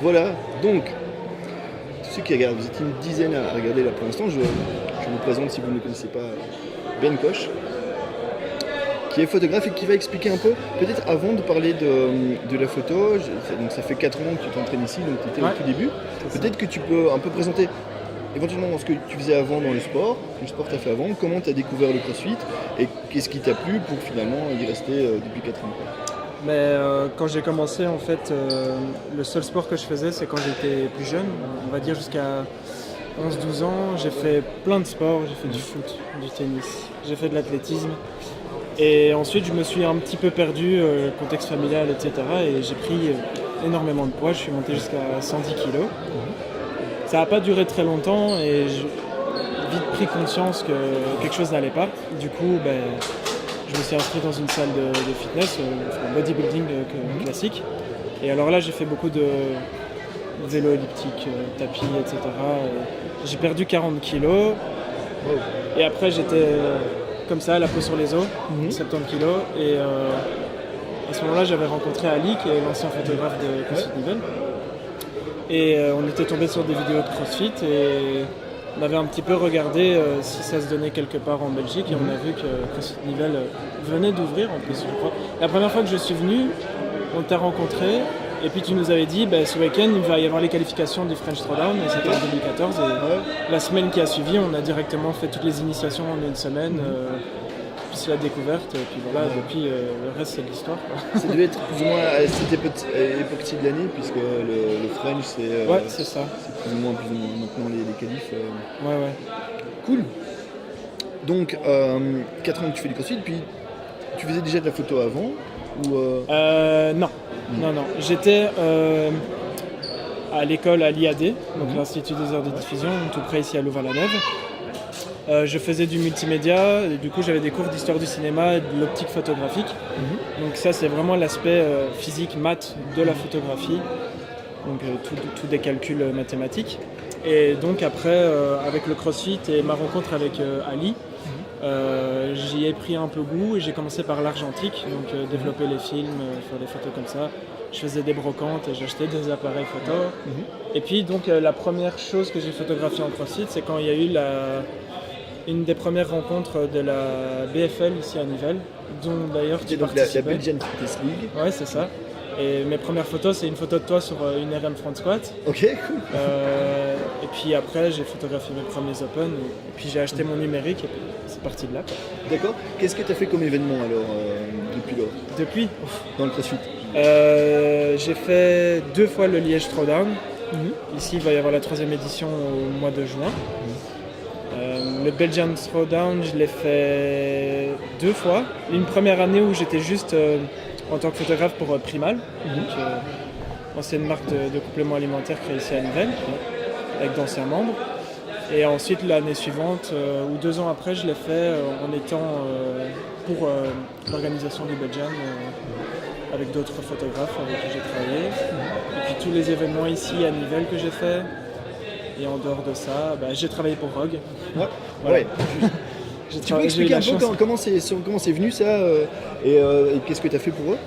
Voilà, donc, tous ceux qui regardent, vous êtes une dizaine à regarder là pour l'instant, je vous présente, si vous ne connaissez pas, Ben Koch, qui est photographe et qui va expliquer un peu, peut-être avant de parler de la photo, donc ça fait 4 ans que tu t'entraînes ici, donc tu étais au tout début, peut-être que tu peux un peu présenter éventuellement ce que tu faisais avant dans le sport que tu as fait avant, comment tu as découvert le CrossFit et qu'est-ce qui t'a plu pour finalement y rester depuis 4 ans. Mais quand j'ai commencé, en fait, le seul sport que je faisais, c'est quand j'étais plus jeune, on va dire jusqu'à 11-12 ans. J'ai fait plein de sports, j'ai fait du foot, du tennis, j'ai fait de l'athlétisme. Et ensuite, je me suis un petit peu perdu, contexte familial, etc. Et j'ai pris énormément de poids, je suis monté jusqu'à 110 kg. Ça n'a pas duré très longtemps et j'ai vite pris conscience que quelque chose n'allait pas. Du coup, je me suis inscrit dans une salle de fitness, bodybuilding classique. Et alors là, j'ai fait beaucoup de vélo elliptique, tapis, etc. Et j'ai perdu 40 kilos. Et après, j'étais comme ça, la peau sur les os, 70 kilos. Et à ce moment-là, j'avais rencontré Ali, qui est l'ancien photographe de CrossFit Nivelles. Et on était tombé sur des vidéos de CrossFit et on avait un petit peu regardé si ça se donnait quelque part en Belgique et on a vu que CrossFit Nivelles venait d'ouvrir en plus, je crois. La première fois que je suis venu, on t'a rencontré et puis tu nous avais dit ce week-end il va y avoir les qualifications du French Throwdown et c'était en 2014 et la semaine qui a suivi on a directement fait toutes les initiations en une semaine. Puis c'est la découverte, et puis voilà, depuis le reste c'est de l'histoire. Ça devait être plus ou moins à cette époque-ci de l'année, puisque le French c'est. Ouais, c'est ça. C'est plus ou moins maintenant les qualifs. Ouais. Cool. Donc, 4 ans que tu fais du CrossFit, puis tu faisais déjà de la photo avant ou Non. J'étais à l'école à l'IAD, donc l'Institut des Arts de Diffusion, tout près ici à Louvain-la-Neuve. Je faisais du multimédia, et du coup j'avais des cours d'histoire du cinéma et de l'optique photographique. Donc ça c'est vraiment l'aspect physique, maths de la photographie, donc tout des calculs mathématiques. Et donc après avec le CrossFit et ma rencontre avec Ali, j'y ai pris un peu goût et j'ai commencé par l'argentique, donc développer les films, faire des photos comme ça. Je faisais des brocantes et j'achetais des appareils photo. Et puis donc la première chose que j'ai photographiée en CrossFit, c'est quand il y a eu une des premières rencontres de la BFL ici à Nivelles, dont d'ailleurs tu participais. La Belgian Fitness League. Ouais, c'est ça. Et mes premières photos, c'est une photo de toi sur une RM Front Squat. Ok, cool. Et puis après, j'ai photographié mes premiers Open. Et puis j'ai acheté mon numérique et puis c'est parti de là. D'accord. Qu'est-ce que tu as fait comme événement alors depuis lors Depuis dans le CrossFit j'ai fait 2 fois le Liège Throwdown. Ici, il va y avoir la 3e édition au mois de juin. Le Belgian Throwdown, je l'ai fait 2 fois. Une première année où j'étais juste en tant que photographe pour Primal, ancienne marque de compléments alimentaires créée ici à Nivelles, avec d'anciens membres. Et ensuite, l'année suivante, ou 2 ans après, je l'ai fait en étant pour l'organisation du Belgian, avec d'autres photographes avec qui j'ai travaillé. Et puis tous les événements ici à Nivelles que j'ai fait. Et en dehors de ça, j'ai travaillé pour Rogue. Voilà. Ouais. Tu peux expliquer un peu comment c'est venu ça et qu'est-ce que tu as fait pour eux?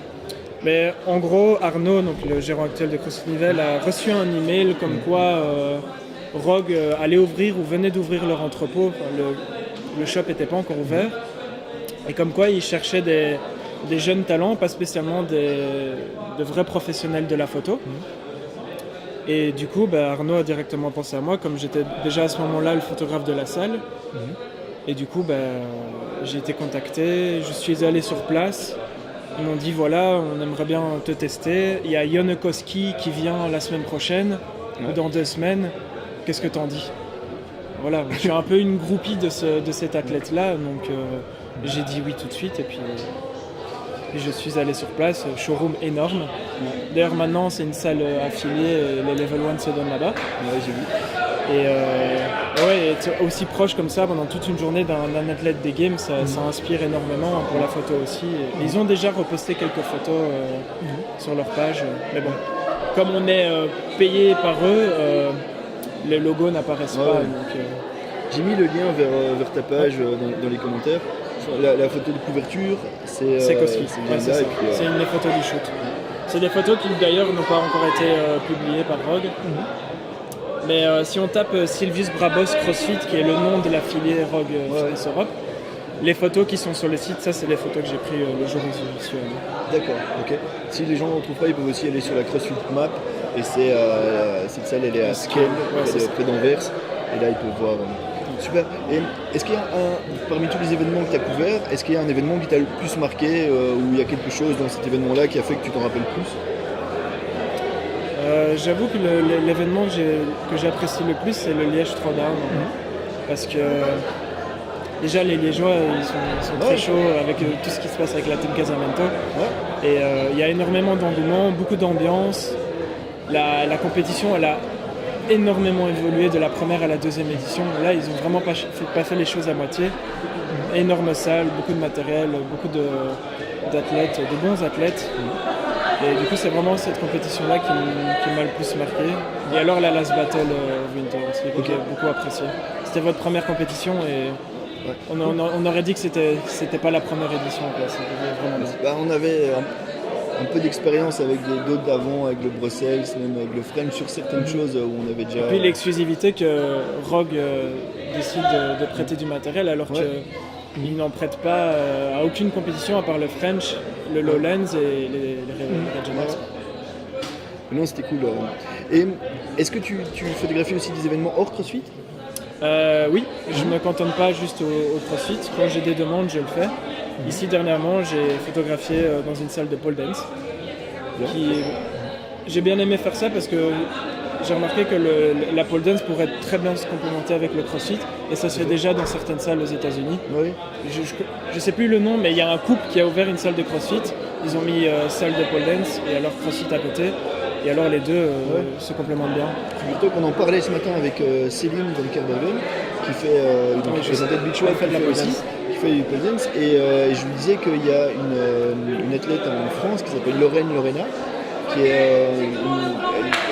Mais en gros, Arnaud, donc le gérant actuel de CrossFit Nivelles, a reçu un email comme quoi Rogue allait ouvrir ou venait d'ouvrir leur entrepôt. Le shop n'était pas encore ouvert. Et comme quoi ils cherchaient des jeunes talents, pas spécialement de vrais professionnels de la photo. Et du coup, Arnaud a directement pensé à moi, comme j'étais déjà à ce moment-là le photographe de la salle. Et du coup, j'ai été contacté, je suis allé sur place. Ils m'ont dit voilà, on aimerait bien te tester. Il y a Jonekowski qui vient la semaine prochaine, ou dans 2 semaines. Qu'est-ce que t'en dis? Voilà, je suis un peu une groupie de cet athlète-là, donc j'ai dit oui tout de suite. Et puis je suis allé sur place, showroom énorme. D'ailleurs maintenant c'est une salle affiliée, les Level 1 se donnent là-bas. Ouais, j'ai vu. Et être aussi proche comme ça pendant toute une journée d'un athlète des games, ça inspire énormément pour la photo aussi. Et ils ont déjà reposté quelques photos sur leur page. Mais bon, comme on est payé par eux, les logos n'apparaissent pas. Donc, j'ai mis le lien vers ta page dans les commentaires. La photo de couverture, c'est CrossFit. c'est une des photos du shoot. C'est des photos qui d'ailleurs n'ont pas encore été publiées par Rogue. Mais si on tape Silvius Brabos CrossFit, qui est le nom de la filière Rogue Fitness Europe, les photos qui sont sur le site, ça c'est les photos que j'ai prises le jour où je suis allé. D'accord, ok. Si les gens ne trouvent pas, ils peuvent aussi aller sur la CrossFit Map. Et cette salle, elle est à Skell, près d'Anvers. Et là, ils peuvent voir. Super. Et est-ce qu'il y a parmi tous les événements que tu as couverts, est-ce qu'il y a un événement qui t'a le plus marqué, où il y a quelque chose dans cet événement-là qui a fait que tu t'en rappelles plus? J'avoue que l'événement que j'apprécie le plus, c'est le Liège Throwdown. Parce que déjà, les Liégeois, ils sont très chauds avec tout ce qui se passe avec la Team Casamento. Et il y a énormément d'engouement, beaucoup d'ambiance. La compétition, elle a énormément évolué de la première à la deuxième édition. Là, ils ont vraiment pas fait les choses à moitié. Énorme salle, beaucoup de matériel, beaucoup d'athlètes, de bons athlètes. Et du coup, c'est vraiment cette compétition-là qui m'a le plus marqué. Et alors la Last Battle Winter aussi, que j'ai beaucoup apprécié. C'était votre première compétition et on aurait dit que c'était pas la première édition. Vraiment on avait un peu d'expérience avec d'autres d'avant, avec le Bruxelles, même avec le French, sur certaines choses où on avait déjà... Et puis l'exclusivité que Rogue décide de prêter du matériel alors qu'il n'en prête pas à aucune compétition à part le French, le Lowlands et les Regionals. Non, c'était cool. Et est-ce que tu photographies aussi des événements hors CrossFit? Oui, je ne me cantonne pas juste au CrossFit. Quand j'ai des demandes, je le fais. Ici, dernièrement, j'ai photographié dans une salle de pole dance. J'ai bien aimé faire ça parce que j'ai remarqué que la pole dance pourrait très bien se complémenter avec le CrossFit. Et ça se fait déjà dans certaines salles aux États-Unis. Oui. Je ne sais plus le nom, mais il y a un couple qui a ouvert une salle de CrossFit. Ils ont mis salle de pole dance et alors CrossFit à côté. Et alors les deux se complémentent bien. Plutôt qu'on en parlait ce matin avec Céline von Kerbergen, qui fait présentait de Beachway, qui fait du pole dance. Et je lui disais qu'il y a une athlète en France qui s'appelle Lorena, qui est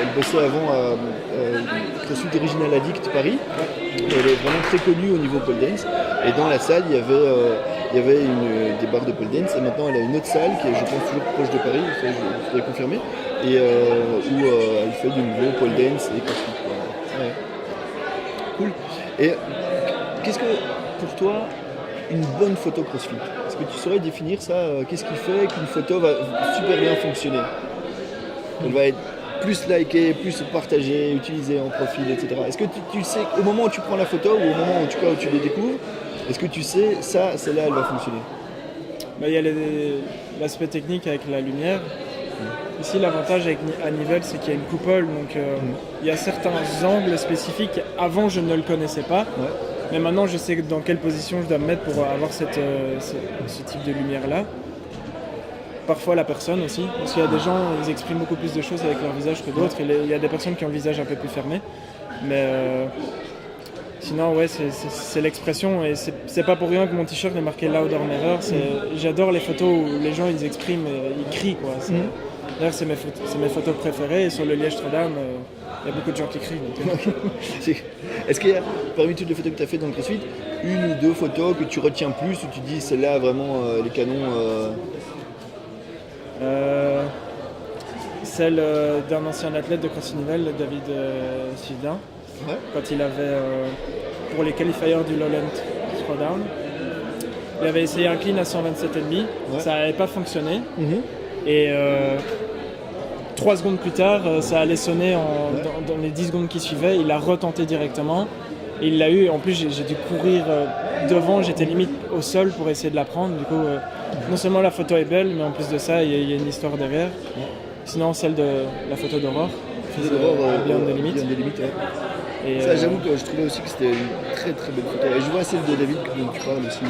elle bossait avant à CrossFit Original Addict Paris. Elle est vraiment très connue au niveau pole dance. Et dans la salle, il y avait des barres de pole dance. Et maintenant, elle a une autre salle qui est, je pense, toujours proche de Paris. Ça, je voudrais confirmer. Et où elle fait du nouveau pole dance et CrossFit. Ouais. Cool. Et qu'est-ce que, pour toi, une bonne photo CrossFit? Est-ce que tu saurais définir ça? Qu'est-ce qui fait qu'une photo va super bien fonctionner? Elle va être plus likée, plus partagée, utilisée en profil, etc. Est-ce que tu sais, au moment où tu prends la photo, ou au moment où tu les découvres, est-ce que tu sais, celle-là, elle va fonctionner? Il y a l'aspect technique avec la lumière. Ici, l'avantage avec Nivelle, c'est qu'il y a une coupole, donc il y a certains angles spécifiques. Avant, je ne le connaissais pas, mais maintenant, je sais dans quelle position je dois me mettre pour avoir ce type de lumière-là. Parfois, la personne aussi, parce qu'il y a des gens, ils expriment beaucoup plus de choses avec leur visage que d'autres. Il y a des personnes qui ont le visage un peu plus fermé, mais sinon, c'est l'expression, et c'est pas pour rien que mon t-shirt est marqué Loud or Never. J'adore les photos où les gens ils expriment, ils crient, quoi. D'ailleurs, c'est mes photos préférées, et sur le Liège Throwdown, il y a beaucoup de gens qui crient. Est-ce qu'il y a, parmi toutes les photos que tu as fait dans le CrossFit, une ou deux photos que tu retiens plus, où tu dis celle-là vraiment les canons Celle d'un ancien athlète de CrossFit Nivelles, David Sylvain, quand il avait, pour les qualifiers du Lowland Throwdown, il avait essayé un clean à 127,5, ça n'avait pas fonctionné. Et 3 secondes plus tard, ça allait sonner dans les 10 secondes qui suivaient. Il a retenté directement. Et il l'a eu. En plus, j'ai dû courir devant. J'étais limite au sol pour essayer de la prendre. Du coup, non seulement la photo est belle, mais en plus de ça, il y a une histoire derrière. Sinon, celle de la photo d'Aurore. Beyond the Limit. Et ça, j'avoue que je trouvais aussi que c'était une très très belle photo. Et je vois celle de David dont tu parles aussi.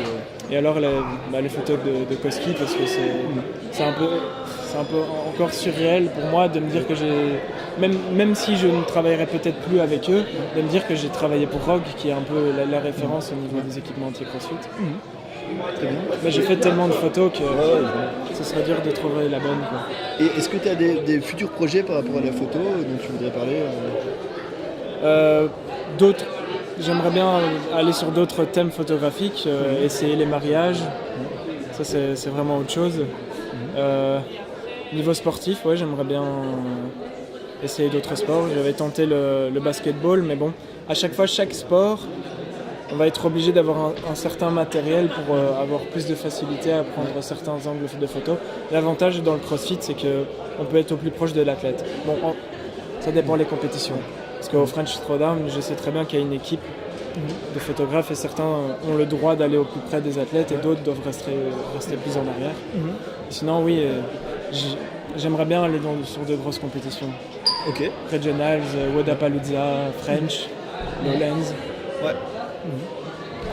Et alors les photos de Koski, parce que c'est un peu encore surréel pour moi de me dire que même si je ne travaillerai peut-être plus avec eux, de me dire que j'ai travaillé pour Rogue, qui est un peu la référence au niveau des équipements anti-CrossFit. Très bien. Mais j'ai fait tellement de photos que ce serait dur de trouver la bonne, quoi. Et est-ce que tu as des futurs projets par rapport à la photo dont tu voudrais parler D'autres, j'aimerais bien aller sur d'autres thèmes photographiques, essayer les mariages, ça c'est vraiment autre chose. Niveau sportif, ouais, j'aimerais bien essayer d'autres sports. J'avais tenté le basketball, mais bon, à chaque fois, chaque sport, on va être obligé d'avoir un certain matériel pour avoir plus de facilité à prendre certains angles de photos. L'avantage dans le CrossFit, c'est qu'on peut être au plus proche de l'athlète. Bon, ça dépend des compétitions. Parce qu'au French Throwdown, je sais très bien qu'il y a une équipe de photographes et certains ont le droit d'aller au plus près des athlètes et d'autres doivent rester plus en arrière. Sinon, oui, j'aimerais bien aller sur de grosses compétitions. Ok. Regionals, Wodapalooza, French, Lowlands. Ouais.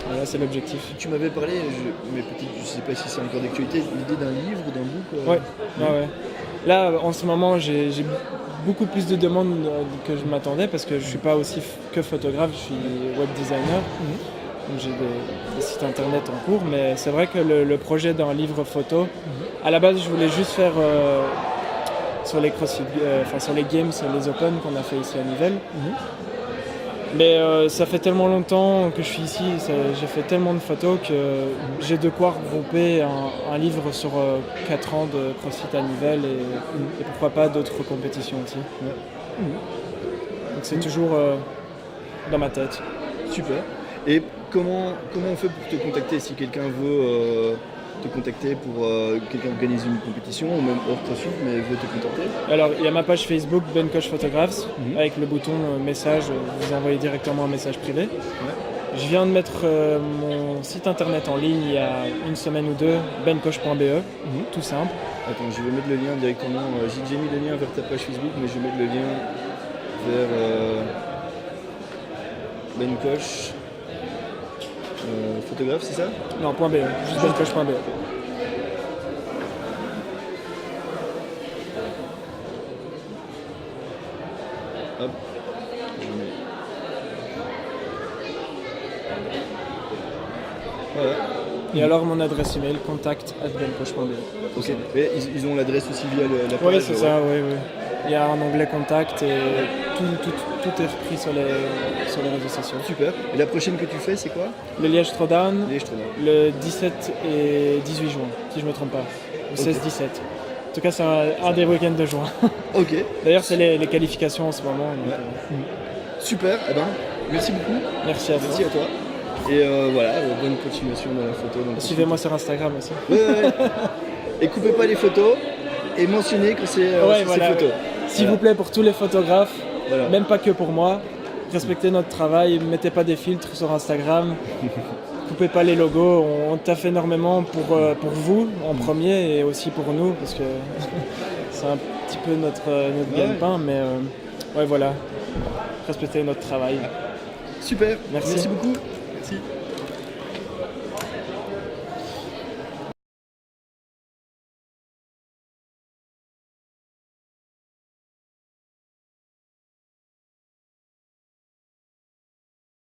Voilà, c'est l'objectif. Tu m'avais parlé, mais peut-être, je sais pas si c'est encore d'actualité, l'idée d'un livre, d'un book. Ouais. Là, en ce moment, j'ai beaucoup plus de demandes que je m'attendais parce que je suis pas aussi que photographe, je suis web designer. Donc j'ai des sites internet en cours, mais c'est vrai que le projet d'un livre photo, à la base, je voulais juste faire sur les CrossFit, sur les games, les Open qu'on a fait ici à Nivelles. Mais ça fait tellement longtemps que je suis ici, j'ai fait tellement de photos que j'ai de quoi regrouper un livre sur 4 ans de CrossFit à Nivelles et pourquoi pas d'autres compétitions aussi. Donc c'est toujours dans ma tête. Super. Et comment on fait pour te contacter si quelqu'un veut te contacter pour quelqu'un organise une compétition ou même hors CrossFit mais veut te contacter? Alors il y a ma page Facebook Ben Koch Photographs avec le bouton message, vous envoyez directement un message privé. Je viens de mettre mon site internet en ligne il y a une semaine ou deux, benkoch.be, tout simple. Attends, je vais mettre le lien directement, j'ai mis le lien vers ta page Facebook mais je vais mettre le lien vers Ben Koch. Photographe, c'est ça? Non, .be, juste benkoch.be. Hop. Voilà. Et alors mon adresse email, contact@benkoch.be. Ok. Et ils ont l'adresse aussi via la page? Oui, c'est ça, oui. Il y a un onglet contact et tout est repris sur les réseaux sociaux. Super. Et la prochaine que tu fais, c'est quoi? Le Liège Throwdown, Le le 17 et 18 juin, si je ne me trompe pas. Le 16-17. En tout cas, c'est un des week-ends de juin. Ok. D'ailleurs, c'est les qualifications en ce moment. Donc, Super. Eh ben, merci beaucoup. Merci à toi. Merci à toi. Et voilà, bonne continuation dans la photo. Suivez-moi sur Instagram aussi. Ouais. Et coupez pas les photos et mentionnez que c'est ces photos. S'il vous plaît, pour tous les photographes, même pas que pour moi, respectez notre travail, mettez pas des filtres sur Instagram, coupez pas les logos, on taffe énormément pour vous en premier et aussi pour nous parce que c'est un petit peu notre gagne-pain, mais voilà, respectez notre travail. Super, merci beaucoup. Merci.